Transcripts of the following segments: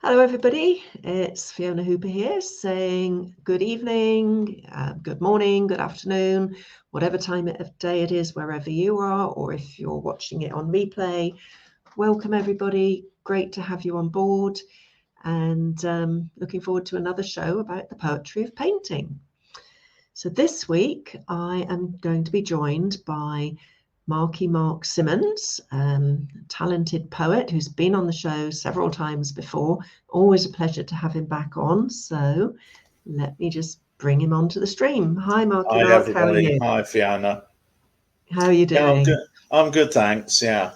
Hello everybody, it's Fiona Hooper here saying good evening, good morning, good afternoon, whatever time of day it is wherever you are, or if you're watching it on replay. Welcome everybody, great to have you on board, and looking forward to another show about the poetry of painting. So this week I am going to be joined by Markey Mark Symmonds, talented poet who's been on the show several times before. Always a pleasure to have him back on. So let me just bring him onto the stream. Hi, Marky Hi, Mark. How are everybody. you? Hi, Fiona. How are you Yeah, I'm doing? good. I'm good, thanks. I'm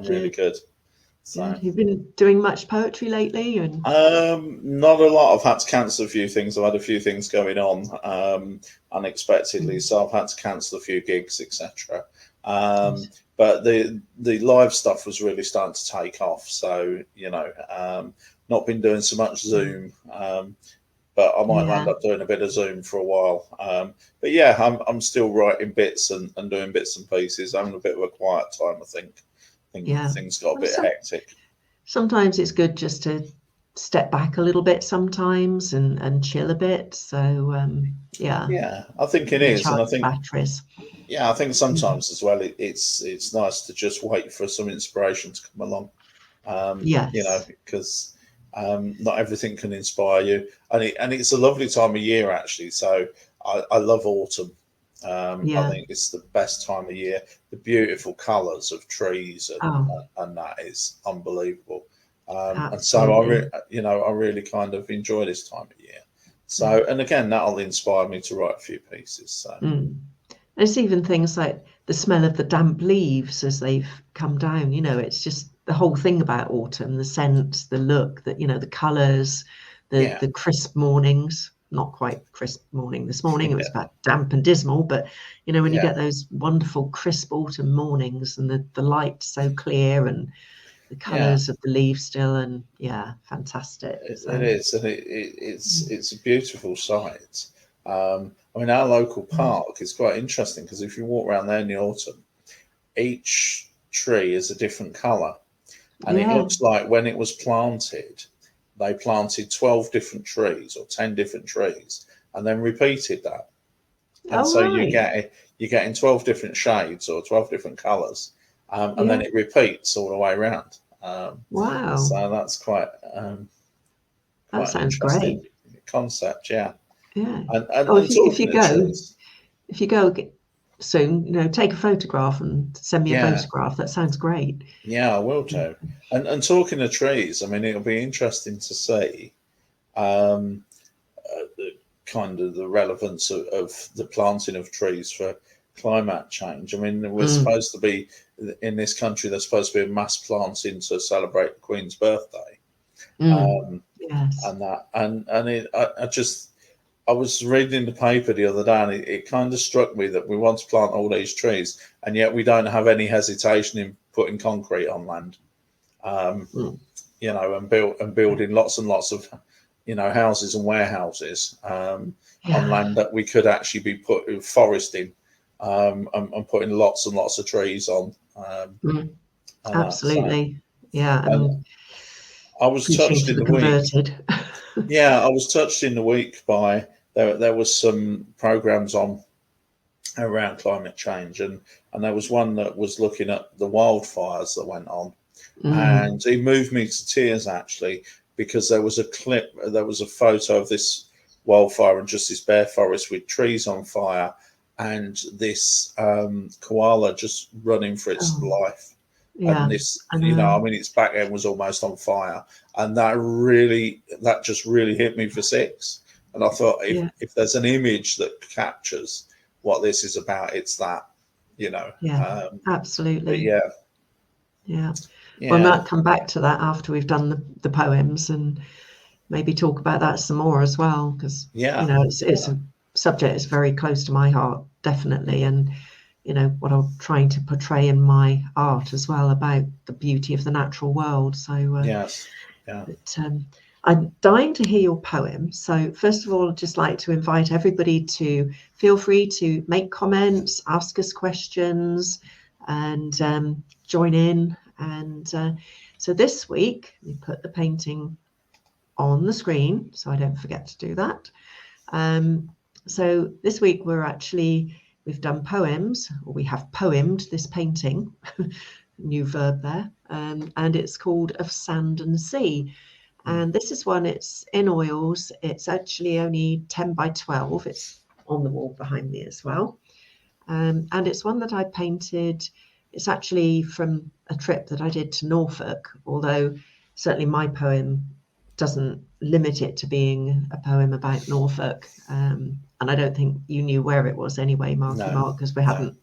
really Good. good. Good. So, You've been doing much poetry lately, and not a lot. I've had to cancel a few things. I've had a few things going on unexpectedly, so I've had to cancel a few gigs, etc. But the live stuff was really starting to take off. So, not been doing so much Zoom. But I might yeah, end up doing a bit of Zoom for a while. But yeah, I'm still writing bits and doing bits and pieces. Having a bit of a quiet time, I think. yeah. Things got a Well, bit hectic. sometimes it's good just to step back a little bit sometimes and chill a bit. So yeah, Yeah, I think it is, recharge and I the think batteries. I think sometimes as well it's nice to just wait for some inspiration to come along. Yes. Because not everything can inspire you, and it's a lovely time of year actually. So I love autumn. I Yeah. think it's the best time of year. The beautiful colours of trees Oh, and that is unbelievable. And so absolutely. I really kind of enjoy this time of year. Yeah. So, and again, that'll inspire me to write a few pieces. So, Mm. It's even things like the smell of the damp leaves as they've come down. It's just the whole thing about autumn, the scent, the look, the colours, the yeah, the crisp mornings. Not quite crisp morning this morning. It was yeah, about damp and dismal, but when you yeah. get those wonderful crisp autumn mornings and the light so clear and the Yeah, colours of the leaves still, and yeah, fantastic. it So is, and it's a beautiful sight. I mean, our local park is quite interesting because if you walk around there in the autumn, each tree is a different colour, and it yeah. looks like when it was planted, they planted 12 different trees or 10 different trees, and then repeated that, and Oh so right. you're getting 12 different shades or 12 different colours, and then Yeah. it repeats all the way around. Um, Wow. so that's That quite an sounds interesting great. concept, yeah. Yeah. And Oh, if and you if you talking of go trees, if you go soon, take a photograph and send me a yeah, photograph. That sounds great. yeah, I will do. And talking of trees, I mean, it'll be interesting to see um, the kind of the relevance of the planting of trees for climate change. I mean, we're Mm, supposed to be in this country. There's supposed to be a mass planting to celebrate the Queen's birthday, mm, um, yes. and that and I just I was reading the paper the other day, and it kind of struck me that we want to plant all these trees, and yet we don't have any hesitation in putting concrete on land, um, Mm, and building lots and lots of, houses and warehouses on yeah. land that we could actually be foresting, and putting lots and lots of trees on, Mm, and that. So, absolutely. Yeah. and And I was preaching touched to in the the week. converted. Yeah, I was touched in the week by there was some programs on around climate change, and there was one that was looking at the wildfires that went on, Mm, and it moved me to tears actually, because there was a photo of this wildfire and just this bare forest with trees on fire, and this koala just running for its oh, life, and yeah. this, I know. I mean, its back end was almost on fire, and that just really hit me for six. And I thought, Yeah. if there's an image that captures what this is about, it's that, you know. Yeah. But Absolutely. yeah, Yeah. Well, we yeah, might come back to that after we've done the poems and maybe talk about that some more as well, because yeah, it's yeah, a subject that's very close to my heart, definitely, and what I'm trying to portray in my art as well about the beauty of the natural world. So, yes, yeah. but I'm dying to hear your poem. So, first of all, I'd just like to invite everybody to feel free to make comments, ask us questions, and join in. And so this week, we put the painting on the screen, so I don't forget to do that. So this week we've done poems, or we have poemed this painting, new verb there, and it's called Of Sand and Sea. And this is one, it's in oils. It's actually only 10 by 12. It's on the wall behind me as well. And it's one that I painted. It's actually from a trip that I did to Norfolk, although certainly my poem doesn't limit it to being a poem about Norfolk. And I don't think you knew where it was anyway, Marky Mark, because we haven't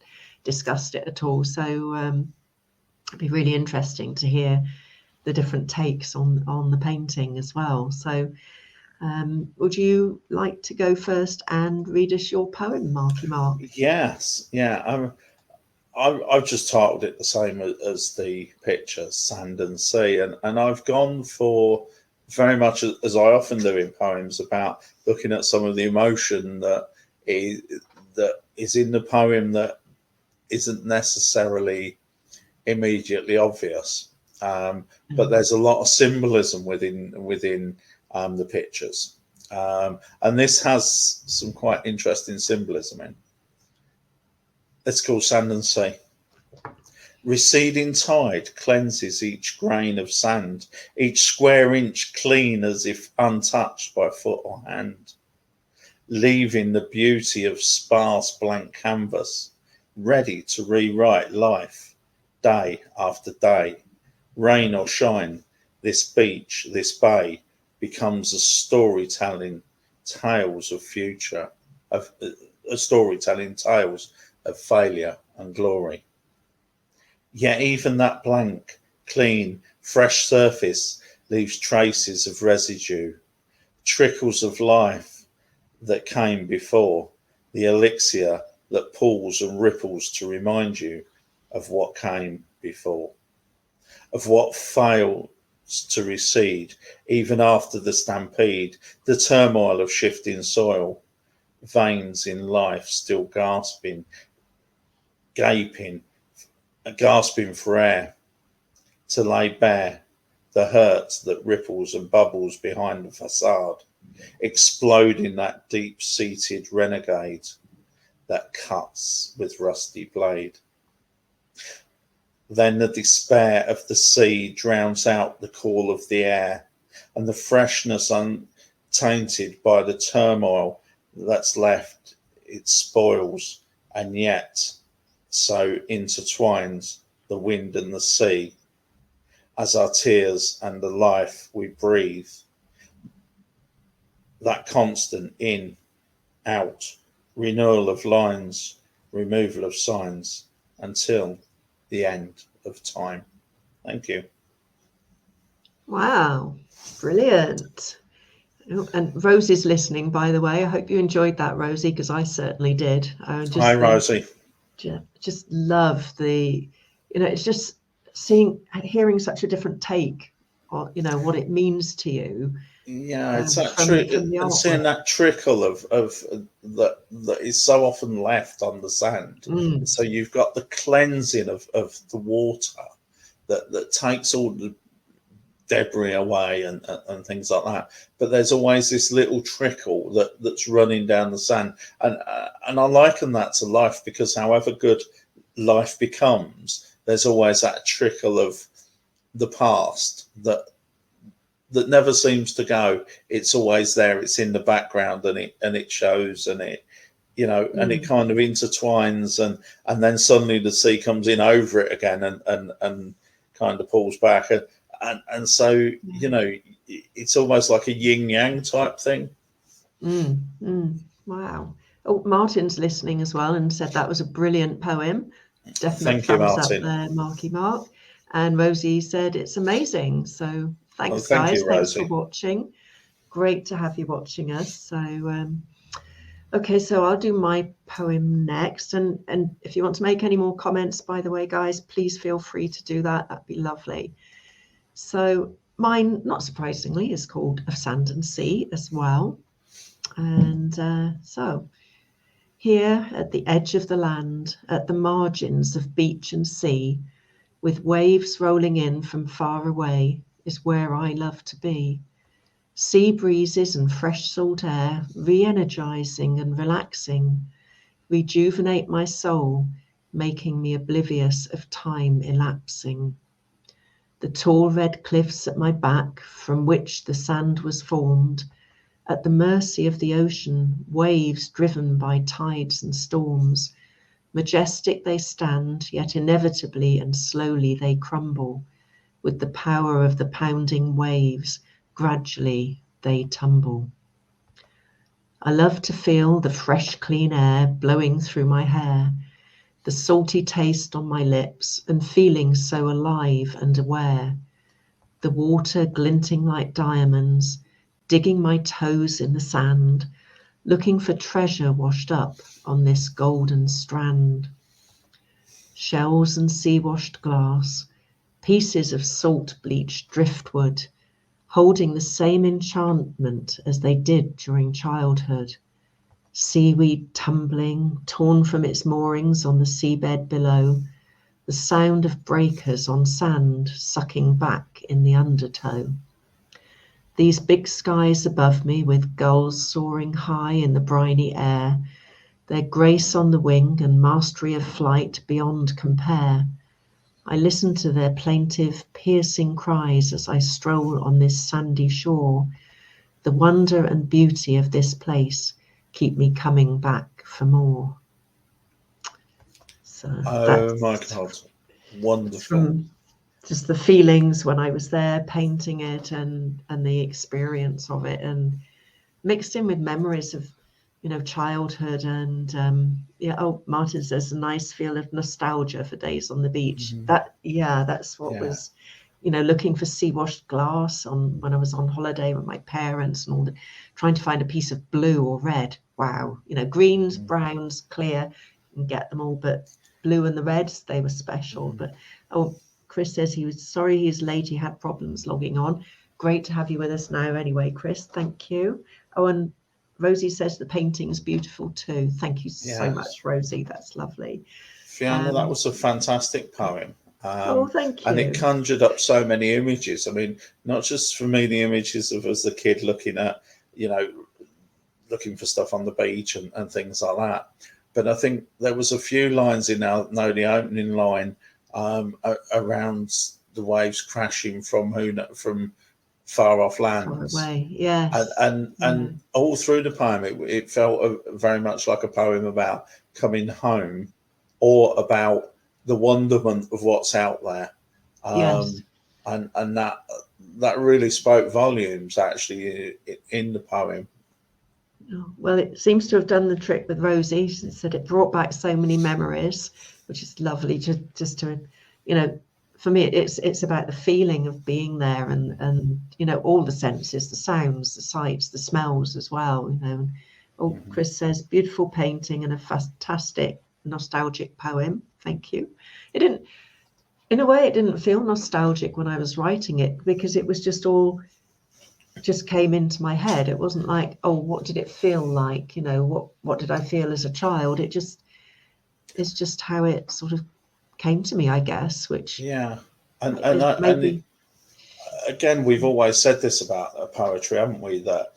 discussed it at all. So it'd be really interesting to hear the different takes on the painting as well. So would you like to go first and read us your poem, Marky Mark? Yes, yeah. I've just titled it the same as the picture, Sand and Sea, and I've gone for very much, as I often do in poems, about looking at some of the emotion that is in the poem that isn't necessarily immediately obvious. But there's a lot of symbolism within the pictures, and this has some quite interesting symbolism in. It's called Sand and Sea. Receding tide cleanses each grain of sand, each square inch clean as if untouched by foot or hand, leaving the beauty of sparse blank canvas, ready to rewrite life day after day. Rain or shine, this beach, this bay becomes a storytelling tales of future, of storytelling tales of failure and glory. Yet even that blank, clean, fresh surface leaves traces of residue, trickles of life that came before, the elixir that pulls and ripples to remind you of what came before, of what fails to recede, even after the stampede, the turmoil of shifting soil, veins in life still gasping for air, to lay bare the hurt that ripples and bubbles behind the facade, exploding that deep-seated renegade that cuts with rusty blade. Then the despair of the sea drowns out the call of the air, and the freshness untainted by the turmoil that's left, it spoils, and yet so intertwines the wind and the sea, as our tears and the life we breathe, that constant in, out, renewal of lines, removal of signs, until the end of time. Thank you. Wow, brilliant. And Rosie's listening, by the way. I hope you enjoyed that, Rosie, because I certainly did. Hi, Rosie. Just love it's just hearing such a different take on, what it means to you. Yeah, it's and seeing that trickle of that is so often left on the sand. So you've got the cleansing of the water that takes all the debris away and things like that. But there's always this little trickle that's running down the sand, and I liken that to life, because however good life becomes, there's always that trickle of the past that never seems to go. It's always there. It's in the background, and it shows, and it and it kind of intertwines, and then suddenly the sea comes in over it again, and kind of pulls back, and so it's almost like a yin yang type thing. Wow. Oh, Martin's listening as well and said that was a brilliant poem. Definitely thumbs up there, Marky Mark. And Rosie said it's amazing. So thanks, guys. Thanks for watching. Great to have you watching us. So okay, so I'll do my poem next. And if you want to make any more comments, by the way, guys, please feel free to do that. That'd be lovely. So mine, not surprisingly, is called Of Sand and Sea as well. And so here at the edge of the land, at the margins of beach and sea, with waves rolling in from far away, is where I love to be. sea breezes and fresh salt air, re-energizing and relaxing, rejuvenate my soul, making me oblivious of time elapsing. The tall red cliffs at my back, from which the sand was formed, at the mercy of the ocean, waves driven by tides and storms. Majestic they stand, yet inevitably and slowly they crumble. With the power of the pounding waves, gradually they tumble. I love to feel the fresh, clean air blowing through my hair, the salty taste on my lips, and feeling so alive and aware. The water glinting like diamonds, digging my toes in the sand, looking for treasure washed up on this golden strand. Shells and sea-washed glass, pieces of salt-bleached driftwood, holding the same enchantment as they did during childhood. Seaweed tumbling, torn from its moorings on the seabed below, the sound of breakers on sand sucking back in the undertow. These big skies above me with gulls soaring high in the briny air, their grace on the wing and mastery of flight beyond compare. I listen to their plaintive, piercing cries as I stroll on this sandy shore. The wonder and beauty of this place keep me coming back for more. So Oh my God, wonderful. From just the feelings when I was there painting it and the experience of it, and mixed in with memories of, you know, childhood. And Martin says a nice feel of nostalgia for days on the beach. That's what was, you know, looking for sea-washed glass on when I was on holiday with my parents and all that, trying to find a piece of blue or red. Wow, you know, greens, browns, clear, and get them all, but blue and the reds, they were special. But Chris says he was sorry he's late, he had problems logging on. Great to have you with us now anyway, Chris, thank you. And Rosie says the painting's beautiful too. Thank you so much, Rosie, that's lovely. Fiona, that was a fantastic poem. Thank you. And it conjured up so many images. I mean, not just for me, the images of as a kid looking at, you know, looking for stuff on the beach and things like that. But I think there was a few lines in the opening line around the waves crashing from far off lands. Far away, yes. And all through the poem, it felt very much like a poem about coming home or about the wonderment of what's out there. Yes. And that really spoke volumes actually in the poem. Well, it seems to have done the trick with Rosie. She said it brought back so many memories, which is lovely. Just to, you know, for me, it's about the feeling of being there and you know, all the senses, the sounds, the sights, the smells as well. You know, Chris says beautiful painting and a fantastic nostalgic poem. Thank you. It didn't, in a way, it didn't feel nostalgic when I was writing it because it was just all. Just came into my head. It wasn't like, oh, what did it feel like? You know, what did I feel as a child? It's just how it sort of came to me, I guess. Which and again, we've always said this about poetry, haven't we? That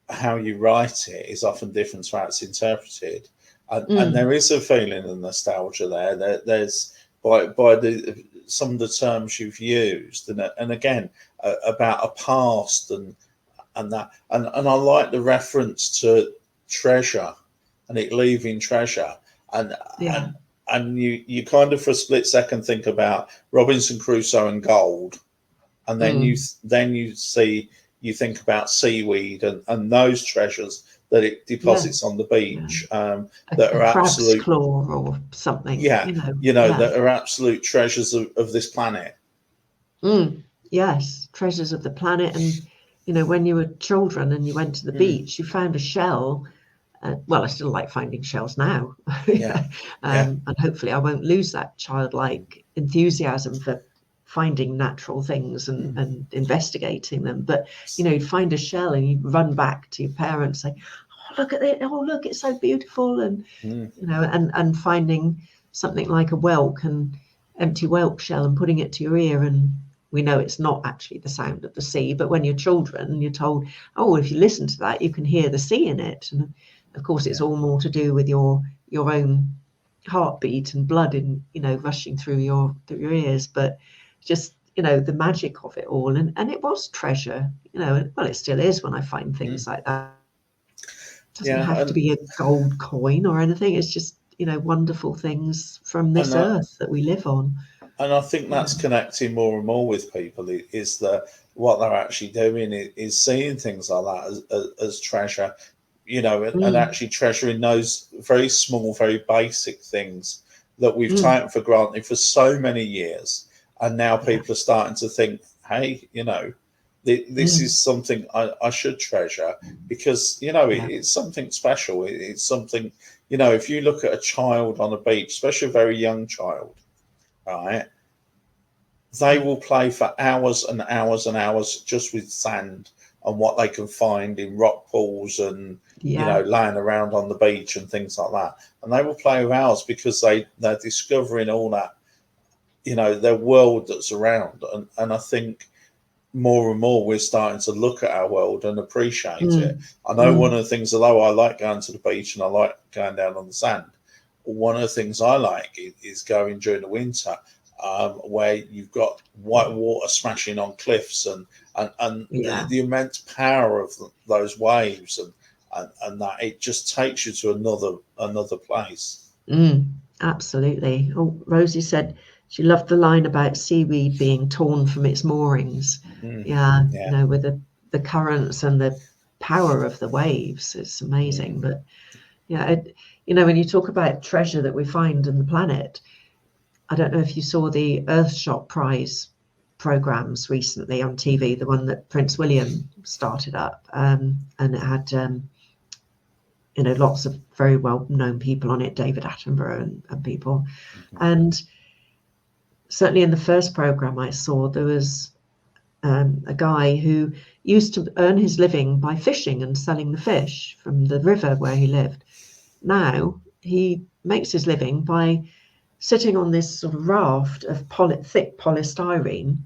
how you write it is often different to how it's interpreted, and there is a feeling of nostalgia there. There's by some of the terms you've used, and again about a past and that, and I like the reference to treasure and it leaving treasure, and you kind of for a split second think about Robinson Crusoe and gold, and then you think about seaweed and those treasures that it deposits on the beach, that are absolute claw or something. That are absolute treasures of this planet. Yes, treasures of the planet. And you know, when you were children and you went to the beach, you found a shell. Well, I still like finding shells now, and hopefully I won't lose that childlike enthusiasm for finding natural things and investigating them. But you know, you'd find a shell and you'd run back to your parents, say, "Oh, look at it! Oh, look, it's so beautiful!" And you know, and finding something like a whelk and empty whelk shell and putting it to your ear and we know it's not actually the sound of the sea, but when you're children, you're told, oh, if you listen to that, you can hear the sea in it. And of course, it's all more to do with your own heartbeat and blood in, rushing through your ears, but just, the magic of it all. And it was treasure, well, it still is when I find things like that. It doesn't have to be a gold coin or anything. It's just, wonderful things from this earth that we live on. And I think that's connecting more and more with people, is that what they're actually doing is seeing things like that as treasure, and actually treasuring those very small, very basic things that we've taken for granted for so many years. And now people are starting to think, hey, this is something I should treasure, because, it's something special. It's something, if you look at a child on a beach, especially a very young child, right, they will play for hours and hours and hours just with sand and what they can find in rock pools and, laying around on the beach and things like that. And they will play with hours because they're discovering all that, their world that's around. And I think more and more we're starting to look at our world and appreciate it. I know one of the things, although I like going to the beach and I like going down on the sand, one of the things I like is going during the winter, where you've got white water smashing on cliffs and the immense power of those waves and that it just takes you to another place. Absolutely. Oh, Rosie said she loved the line about seaweed being torn from its moorings. With the currents and the power of the waves. It's amazing. But when you talk about treasure that we find in the planet, I don't know if you saw the Earthshot Prize programs recently on TV, the one that Prince William started up, and it had lots of very well-known people on it, David Attenborough and people. And certainly in the first program I saw, there was a guy who used to earn his living by fishing and selling the fish from the river where he lived. Now he makes his living by sitting on this sort of raft of thick polystyrene,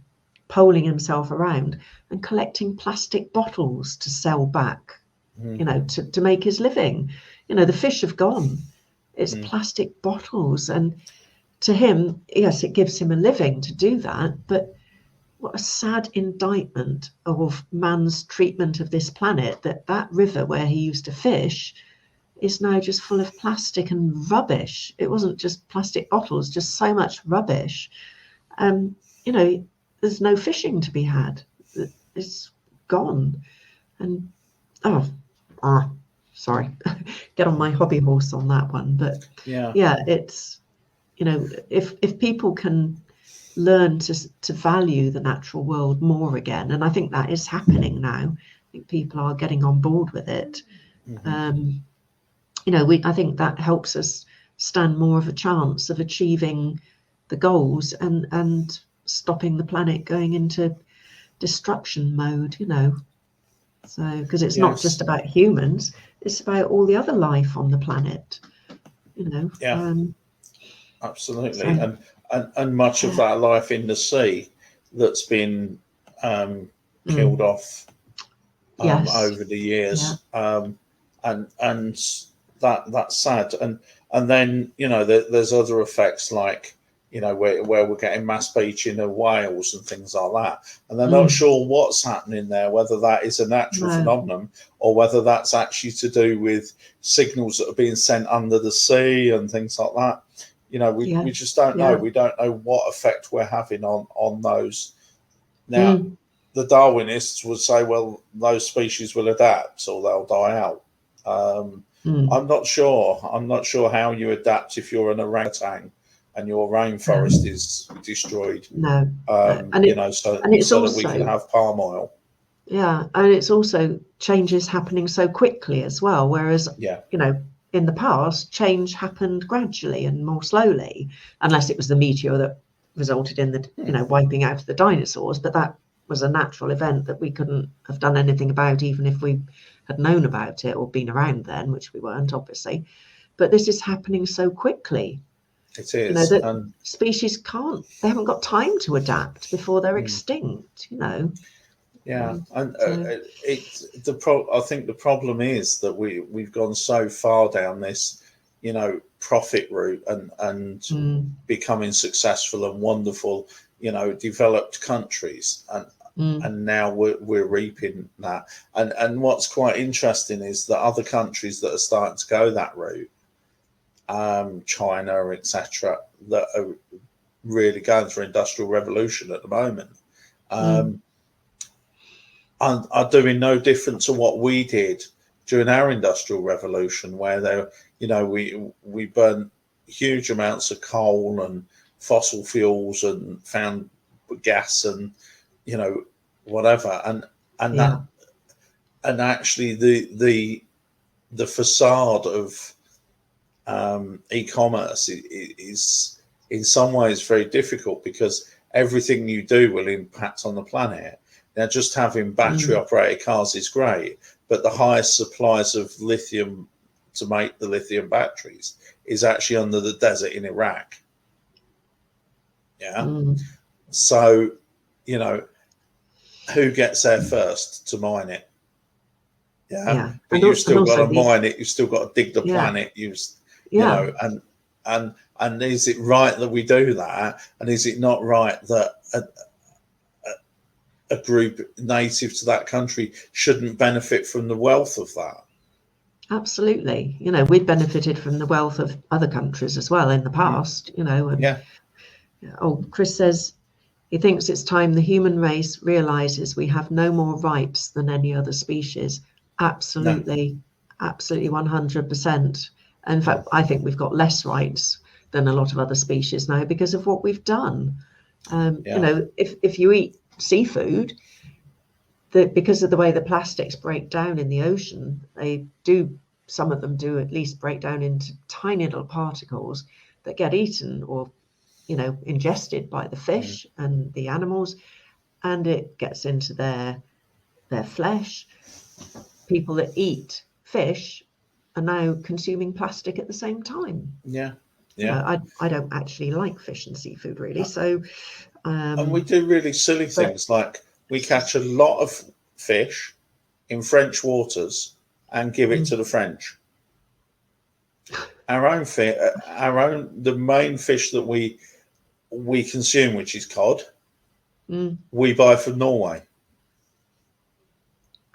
poling himself around and collecting plastic bottles to sell back, to make his living. The fish have gone. It's plastic bottles. And to him, yes, it gives him a living to do that. But what a sad indictment of man's treatment of this planet, that river where he used to fish is now just full of plastic and rubbish. It wasn't just plastic bottles, just so much rubbish. There's no fishing to be had. It's gone. And sorry, get on my hobby horse on that one. But it's, if people can learn to value the natural world more again, and I think that is happening now. I think people are getting on board with it. I think that helps us stand more of a chance of achieving the goals and stopping the planet going into destruction mode, So, because it's not just about humans, it's about all the other life on the planet, Absolutely. So, and much of that life in the sea that's been killed off over the years. And that's sad. And then, there's other effects like, where we're getting mass beaching of whales and things like that. And they're not sure what's happening there, whether that is a natural phenomenon or whether that's actually to do with signals that are being sent under the sea and things like that. We just don't know. We don't know what effect we're having on those. Now, the Darwinists would say, well, those species will adapt or they'll die out. I'm not sure. I'm not sure how you adapt if you're an orangutan and your rainforest is destroyed. No. So that we can have palm oil. Yeah, and it's also changes happening so quickly as well. Whereas, in the past, change happened gradually and more slowly, unless it was the meteor that resulted in the, wiping out the dinosaurs. But that was a natural event that we couldn't have done anything about, even if we had known about it or been around then, which we weren't, obviously. But this is happening so quickly. It You know, is. that And species they haven't got time to adapt before they're extinct, you know. yeah, and So, I think the problem is that we've gone so far down this, profit route and becoming successful and wonderful, developed countries, and now we're reaping that. And what's quite interesting is that other countries that are starting to go that route, China, etc., that are really going through industrial revolution at the moment, are doing no different to what we did during our industrial revolution, where we burnt huge amounts of coal and fossil fuels and found gas and whatever, and yeah, that, and actually the facade of e-commerce is in some ways very difficult, because everything you do will impact on the planet. Now, just having battery operated cars is great, but the highest supplies of lithium to make the lithium batteries is actually under the desert in Iraq. Yeah. So, who gets there first to mine it? Yeah. But you've still got to mine it. You've still got to dig the planet. And is it right that we do that? And is it not right that a group native to that country shouldn't benefit from the wealth of that? Absolutely. We'd benefited from the wealth of other countries as well in the past, and Chris says he thinks it's time the human race realizes we have no more rights than any other species. Absolutely. No. Absolutely 100%. In fact, I think we've got less rights than a lot of other species now because of what we've done. If you eat seafood, because of the way the plastics break down in the ocean, some of them do at least break down into tiny little particles that get eaten or ingested by the fish and the animals, and it gets into their flesh. People that eat fish are now consuming plastic at the same time. I don't actually like fish and seafood really, so and we do really silly things, like we catch a lot of fish in French waters and give it to the French. The main fish that we consume, which is cod, we buy from Norway.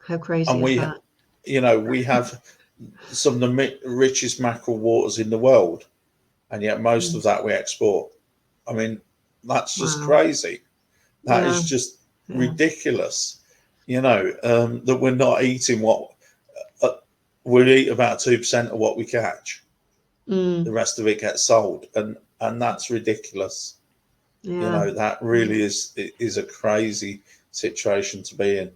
How crazy is that? We have some of the richest mackerel waters in the world, and yet most of that we export. I mean, that's just crazy. That is just ridiculous. That we're not eating what we eat. About 2% of what we catch. The rest of it gets sold, and that's ridiculous. That really is a crazy situation to be in.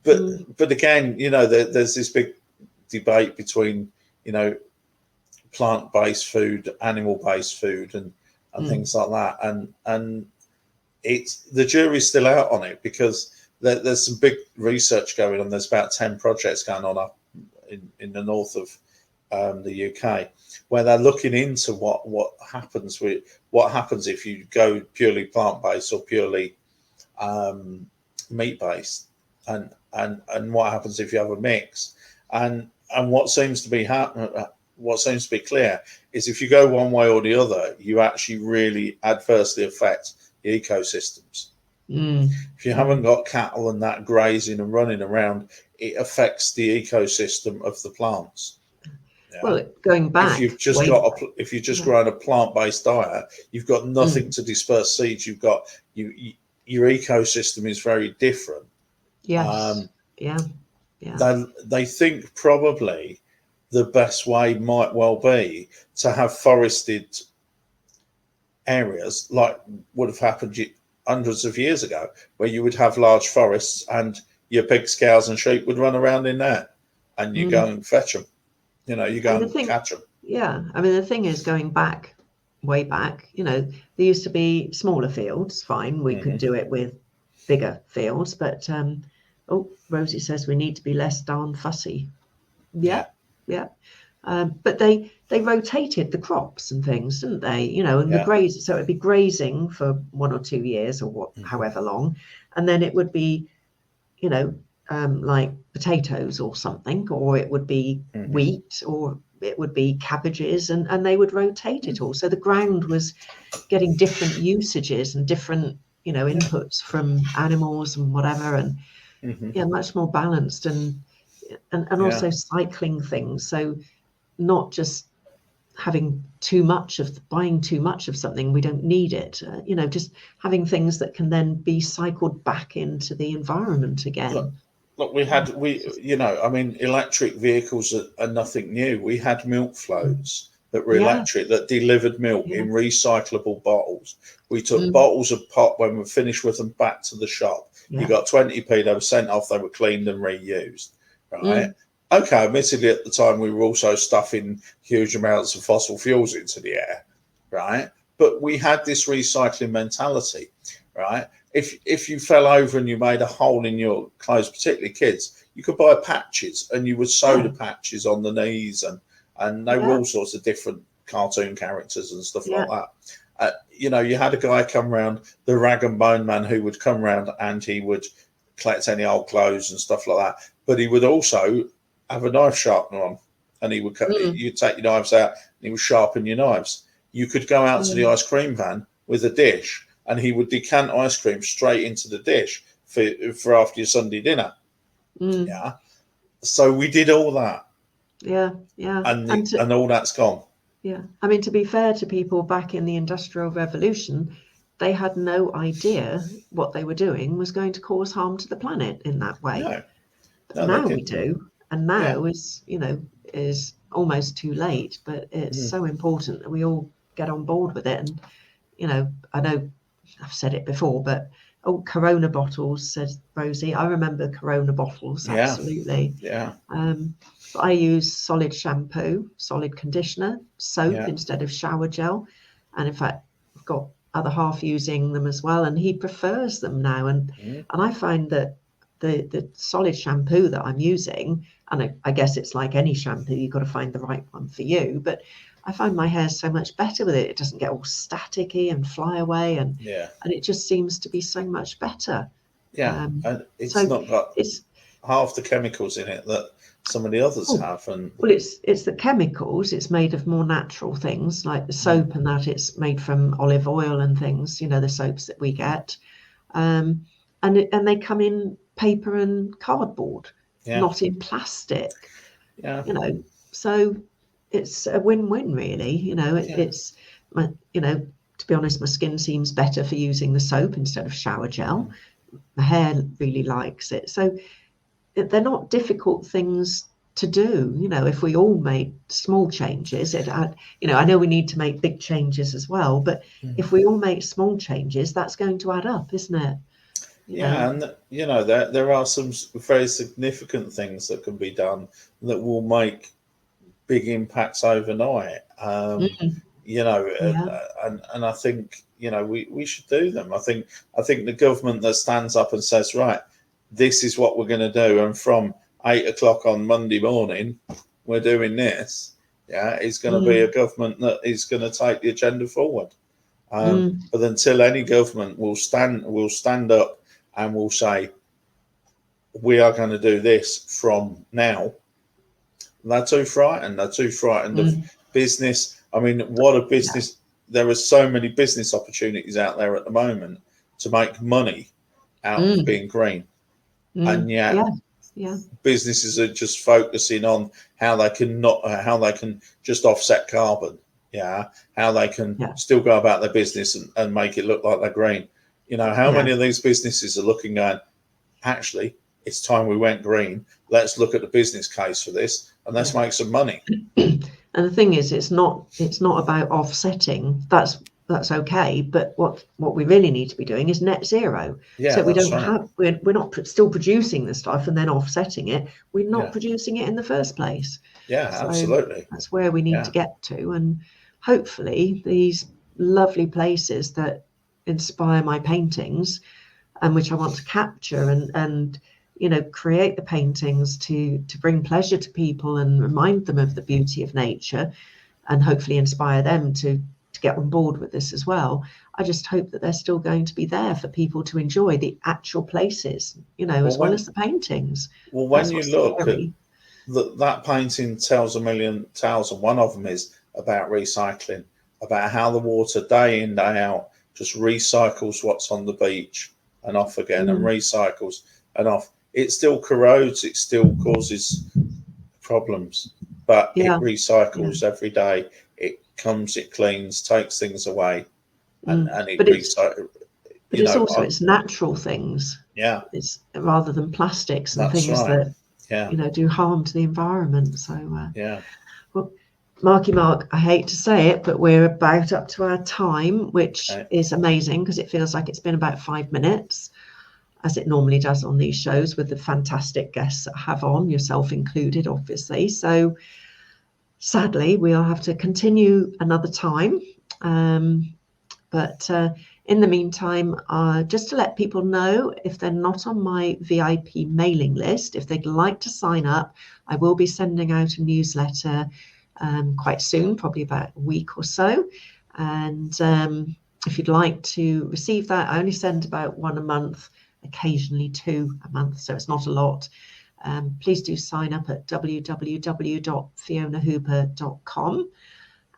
But again, there's this big debate between plant-based food, animal-based food, and things like that, and it's the jury's still out on it, because there's some big research going on. There's about 10 projects going on up in the north of the UK, where they're looking into what happens if you go purely plant-based or purely meat-based, and what happens if you have a mix. And what seems to be clear is, if you go one way or the other, you actually really adversely affect the ecosystems. If you haven't got cattle and that grazing and running around, it affects the ecosystem of the plants. Well, going back, if you've just grown a plant-based diet, you've got nothing to disperse seeds. You've got your ecosystem is very different. Yes. They think probably the best way might well be to have forested areas, like would have happened hundreds of years ago, where you would have large forests and your pigs, cows and sheep would run around in there, and you go and fetch them. You go and catch them. Yeah, I mean, the thing is, going back, way back, there used to be smaller fields. Fine, we could do it with bigger fields, but Rosie says we need to be less darn fussy. Yeah. But they rotated the crops and things, didn't they? You know, and the graze. So it'd be grazing for 1 or 2 years or what, however long, and then it would be, you know, like potatoes or something, or it would be wheat, or it would be cabbages, and they would rotate it all. So the ground was getting different usages and different, you know, inputs from animals and whatever, and much more balanced, and also cycling things. So not just having buying too much of something, we don't need it, you know, just having things that can then be cycled back into the environment again. Look, you know, I mean, electric vehicles are nothing new. We had milk floats that were electric, that delivered milk in recyclable bottles. We took bottles of pop when we finished with them back to the shop. You got 20p, they were sent off, they were cleaned and reused, right? Okay, admittedly at the time we were also stuffing huge amounts of fossil fuels into the air, right? But we had this recycling mentality, right? If you fell over and you made a hole in your clothes, particularly kids, you could buy patches and you would sew the patches on the knees, and they were all sorts of different cartoon characters and stuff like that. You know, you had a guy come round, the rag and bone man, who would come round and he would collect any old clothes and stuff like that. But he would also have a knife sharpener on, and he would you'd take your knives out and he would sharpen your knives. You could go out to the ice cream van with a dish, and he would decant ice cream straight into the dish for after your Sunday dinner. Yeah. So we did all that. Yeah. And all that's gone. Yeah. I mean, to be fair to people back in the Industrial Revolution, they had no idea what they were doing was going to cause harm to the planet in that way. No, now we do. And now is, you know, is almost too late, but it's so important that we all get on board with it. And, you know I've said it before, but Corona bottles, says Rosie. I remember Corona bottles, absolutely. But I use solid shampoo, solid conditioner, soap instead of shower gel. And in fact, I've got other half using them as well, and he prefers them now. And I find that the solid shampoo that I'm using, and I guess it's like any shampoo, you've got to find the right one for you, but I find my hair so much better with it. It doesn't get all staticky and fly away, and it just seems to be so much better. And it's not got half the chemicals in it that some of the others have. And well, it's the chemicals. It's made of more natural things, like the soap, and that it's made from olive oil and things, you know, the soaps that we get, and they come in paper and cardboard, not in plastic. You know, so it's a win-win, really. You know, it's you know, to be honest, my skin seems better for using the soap instead of shower gel. My hair really likes it. So they're not difficult things to do. You know, if we all made small changes, you know, I know we need to make big changes as well, but if we all make small changes, that's going to add up, isn't it? You know? And you know, there are some very significant things that can be done that will make big impacts overnight. You know, and I think, you know, we should do them. I think the government that stands up and says, right, this is what we're going to do, and from 8 o'clock on Monday morning, we're doing this. Is going to be a government that is going to take the agenda forward. But until any government will stand up and will say, we are going to do this from now, they're too frightened. They're too frightened of business. I mean, what a business. There are so many business opportunities out there at the moment to make money out of being green. And yet businesses are just focusing on how they can just offset carbon. How they can still go about their business and make it look like they're green. You know, how many of these businesses are looking at, actually, it's time we went green. Let's look at the business case for this and let's make some money. And the thing is, it's not about offsetting. That's okay. But what we really need to be doing is net zero. So we don't we're not still producing the stuff and then offsetting it. We're not producing it in the first place. So absolutely. That's where we need to get to. And hopefully these lovely places that inspire my paintings and which I want to capture and create the paintings to bring pleasure to people and remind them of the beauty of nature, and hopefully inspire them to get on board with this as well. I just hope that they're still going to be there for people to enjoy the actual places, as well as the paintings. Well, when you look at that painting tells a million tales, and one of them is about recycling, about how the water day in, day out just recycles what's on the beach and off again, and recycles and off. It still corrodes, it still causes problems, but it recycles every day. It comes, it cleans, takes things away, and it recycles. But it's also it's natural things. Yeah. It's rather than plastics and That's things right. that do harm to the environment. So yeah. Well, Marky Mark, I hate to say it, but we're about up to our time, which is amazing because it feels like it's been about 5 minutes, as it normally does on these shows with the fantastic guests that I have on, yourself included, obviously. So sadly, we'll have to continue another time. But in the meantime, just to let people know, if they're not on my VIP mailing list, if they'd like to sign up, I will be sending out a newsletter quite soon, probably about a week or so. And if you'd like to receive that, I only send about 1 a month, occasionally 2 a month, so it's not a lot. Please do sign up at www.fionahooper.com.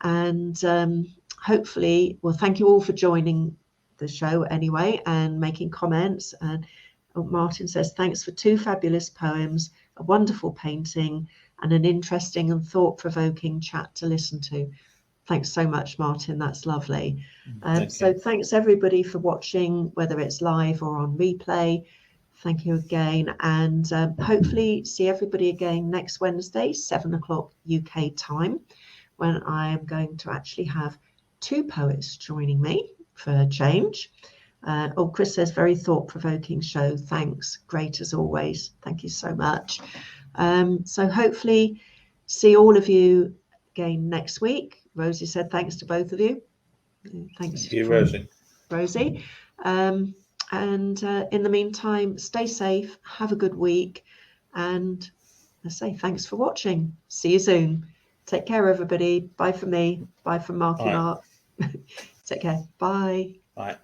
And hopefully, well, thank you all for joining the show anyway and making comments. And Martin says, thanks for 2 fabulous poems, a wonderful painting, and an interesting and thought-provoking chat to listen to. Thanks so much, Martin. That's lovely. Thanks everybody for watching, whether it's live or on replay. Thank you again, and hopefully see everybody again next Wednesday, 7 o'clock UK time, when I am going to actually have 2 poets joining me for a change. Chris says, very thought-provoking show. Thanks. Great as always. Thank you so much. So hopefully see all of you again next week. Rosie said thanks to both of you. Thank you, Rosie. Rosie. And in the meantime, stay safe, have a good week, and I say thanks for watching. See you soon. Take care, everybody. Bye from me. Bye from Marky Mark. Take care. Bye. Bye.